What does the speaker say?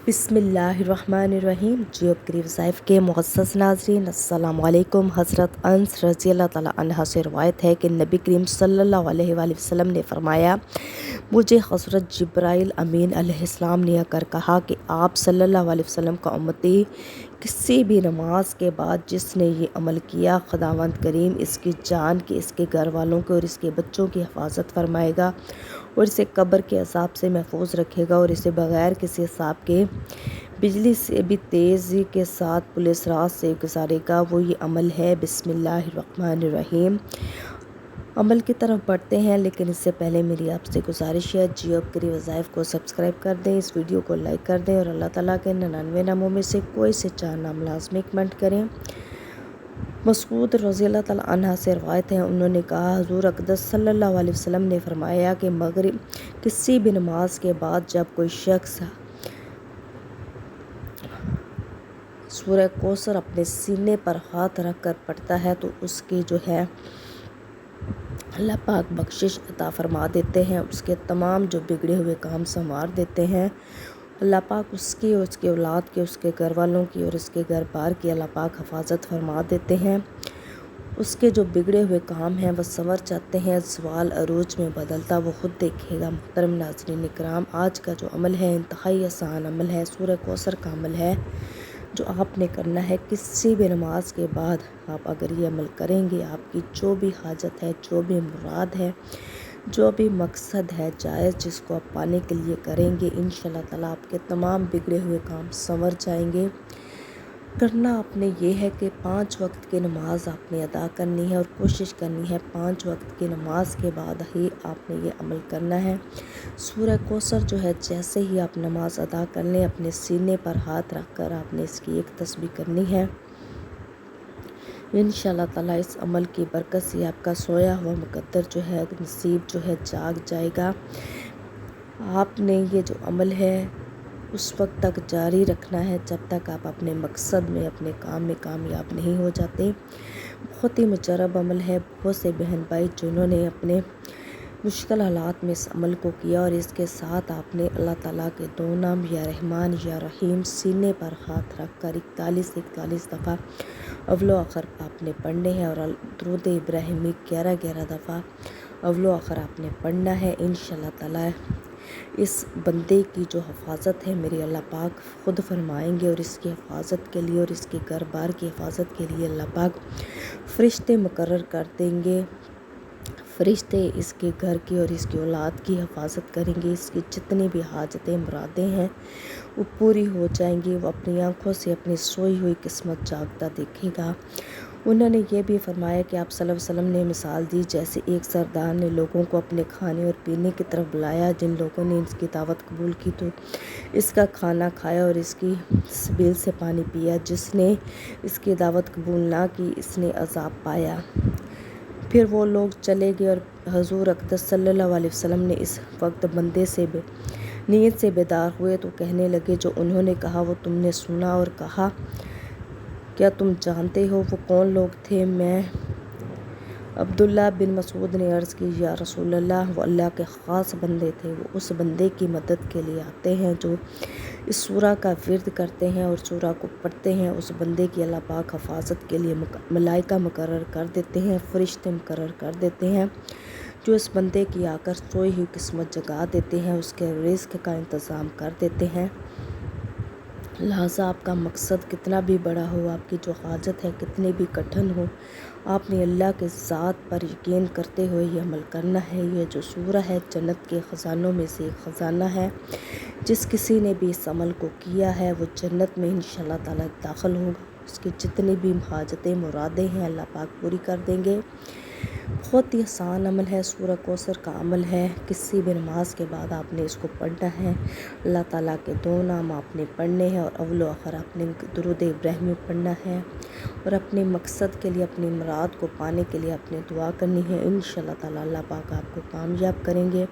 بسم اللہ الرحمن الرحیم۔ جیوب قریب ضائف کے معزز ناظرین، السلام علیکم۔ حضرت انس رضی اللہ تعالیٰ عنہ سے روایت ہے کہ نبی کریم صلی اللہ علیہ وآلہ وسلم نے فرمایا، مجھے حضرت جبرائیل امین علیہ السلام نے آ کر کہا کہ آپ صلی اللہ علیہ وسلم کا امتی کسی بھی نماز کے بعد جس نے یہ عمل کیا، خداوند کریم اس کی جان کی، اس کے گھر والوں کے اور اس کے بچوں کی حفاظت فرمائے گا اور اسے قبر کے عذاب سے محفوظ رکھے گا اور اسے بغیر کسی حساب کے بجلی سے بھی تیزی کے ساتھ پولیس راز سے گزارے گا۔ وہ یہ عمل ہے۔ بسم اللہ الرحمن الرحیم۔ عمل کی طرف بڑھتے ہیں، لیکن اس سے پہلے میری آپ سے گزارش ہے، جیوب قریب وظائف کو سبسکرائب کر دیں، اس ویڈیو کو لائک کر دیں اور اللہ تعالیٰ کے 99 ناموں میں سے کوئی سے 4 نام لازمی کمنٹ کریں۔ مسعود رضی اللہ تعالیٰ عنہ سے روایت ہے، انہوں نے کہا، حضور اقدس صلی اللہ علیہ وسلم نے فرمایا کہ مغرب کسی بھی نماز کے بعد جب کوئی شخص سورہ کوثر اپنے سینے پر ہاتھ رکھ کر پڑھتا ہے تو اس کی اللہ پاک بخشش عطا فرما دیتے ہیں، اس کے تمام بگڑے ہوئے کام سنوار دیتے ہیں۔ اللہ پاک اس کی اور اس کے اولاد کی، اس کے گھر والوں کی اور اس کے گھر بار کی اللہ پاک حفاظت فرما دیتے ہیں۔ اس کے بگڑے ہوئے کام ہیں وہ سنور جاتے ہیں، زوال عروج میں بدلتا وہ خود دیکھے گا۔ محترم ناظرین کرام، آج کا عمل ہے انتہائی آسان عمل ہے، سورہ کوثر کا عمل ہے جو آپ نے کرنا ہے۔ کسی بھی نماز کے بعد آپ اگر یہ عمل کریں گے، آپ کی جو بھی حاجت ہے، جو بھی مراد ہے، جو بھی مقصد ہے جائز، جس کو آپ پانے کے لیے کریں گے، انشاءاللہ تعالیٰ آپ کے تمام بگڑے ہوئے کام سنور جائیں گے۔ کرنا آپ نے یہ ہے کہ 5 وقت کی نماز آپ نے ادا کرنی ہے اور کوشش کرنی ہے 5 وقت کی نماز کے بعد ہی آپ نے یہ عمل کرنا ہے۔ سورہ کوثر جیسے ہی آپ نماز ادا کر لیں، اپنے سینے پر ہاتھ رکھ کر آپ نے اس کی ایک تسبیح کرنی ہے۔ انشاءاللہ تعالیٰ اس عمل کی برکت سے آپ کا سویا ہوا مقدر نصیب جاگ جائے گا۔ آپ نے یہ عمل ہے اس وقت تک جاری رکھنا ہے جب تک آپ اپنے مقصد میں، اپنے کام میں کامیاب نہیں ہو جاتے۔ بہت ہی مجرب عمل ہے۔ بہت سے بہن بھائی جنہوں نے اپنے مشکل حالات میں اس عمل کو کیا اور اس کے ساتھ آپ نے اللہ تعالیٰ کے 2 نام یا رحمان یا رحیم سینے پر ہاتھ رکھ کر 41 دفعہ اول و آخر آپ نے پڑھنے ہیں اور درود ابراہیمی 11 دفعہ اول و آخر آپ نے پڑھنا ہے۔ انشاءاللہ تعالیٰ اس بندے کی حفاظت ہے میرے اللہ پاک خود فرمائیں گے اور اس کی حفاظت کے لیے اور اس کے گھر بار کی حفاظت کے لیے اللہ پاک فرشتے مقرر کر دیں گے۔ فرشتے اس کے گھر کی اور اس کی اولاد کی حفاظت کریں گے۔ اس کی جتنی بھی حاجتیں مرادیں ہیں وہ پوری ہو جائیں گی۔ وہ اپنی آنکھوں سے اپنی سوئی ہوئی قسمت جاگتا دیکھے گا۔ انہوں نے یہ بھی فرمایا کہ آپ صلی اللہ علیہ وسلم نے مثال دی، جیسے ایک سردار نے لوگوں کو اپنے کھانے اور پینے کی طرف بلایا، جن لوگوں نے اس کی دعوت قبول کی تو اس کا کھانا کھایا اور اس کی سبیل سے پانی پیا، جس نے اس کی دعوت قبول نہ کی اس نے عذاب پایا۔ پھر وہ لوگ چلے گئے اور حضور اقدس صلی اللہ علیہ وسلم نے اس وقت بندے سے نیند سے بیدار ہوئے تو کہنے لگے جو انہوں نے کہا وہ تم نے سنا اور کہا کیا تم جانتے ہو وہ کون لوگ تھے؟ میں عبداللہ بن مسعود نے عرض کی، یا رسول اللہ، وہ اللہ کے خاص بندے تھے، وہ اس بندے کی مدد کے لیے آتے ہیں جو اس سورہ کا ورد کرتے ہیں اور سورہ کو پڑھتے ہیں۔ اس بندے کی اللہ پاک حفاظت کے لیے ملائکہ مقرر کر دیتے ہیں، فرشتے مقرر کر دیتے ہیں جو اس بندے کی آ کر سوئی ہوئی قسمت جگا دیتے ہیں، اس کے رزق کا انتظام کر دیتے ہیں۔ لہٰذا آپ کا مقصد کتنا بھی بڑا ہو، آپ کی حاجت ہے کتنی بھی کٹھن ہو، آپ نے اللہ کے ذات پر یقین کرتے ہوئے یہ عمل کرنا ہے۔ یہ سورہ ہے جنت کے خزانوں میں سے ایک خزانہ ہے۔ جس کسی نے بھی اس عمل کو کیا ہے وہ جنت میں انشاءاللہ تعالیٰ داخل ہوگا۔ اس کی جتنی بھی حاجتیں مرادیں ہیں اللہ پاک پوری کر دیں گے۔ بہت ہی آسان عمل ہے، سورہ کوثر کا عمل ہے۔ کسی بھی نماز کے بعد آپ نے اس کو پڑھنا ہے۔ اللہ تعالیٰ کے 2 نام آپ نے پڑھنے ہیں اور اول و آخر آپ نے درود ابراہیمی پڑھنا ہے اور اپنے مقصد کے لیے، اپنی مراد کو پانے کے لیے اپنے دعا کرنی ہے۔ انشاءاللہ تعالیٰ اللہ پاک آپ کو کامیاب کریں گے۔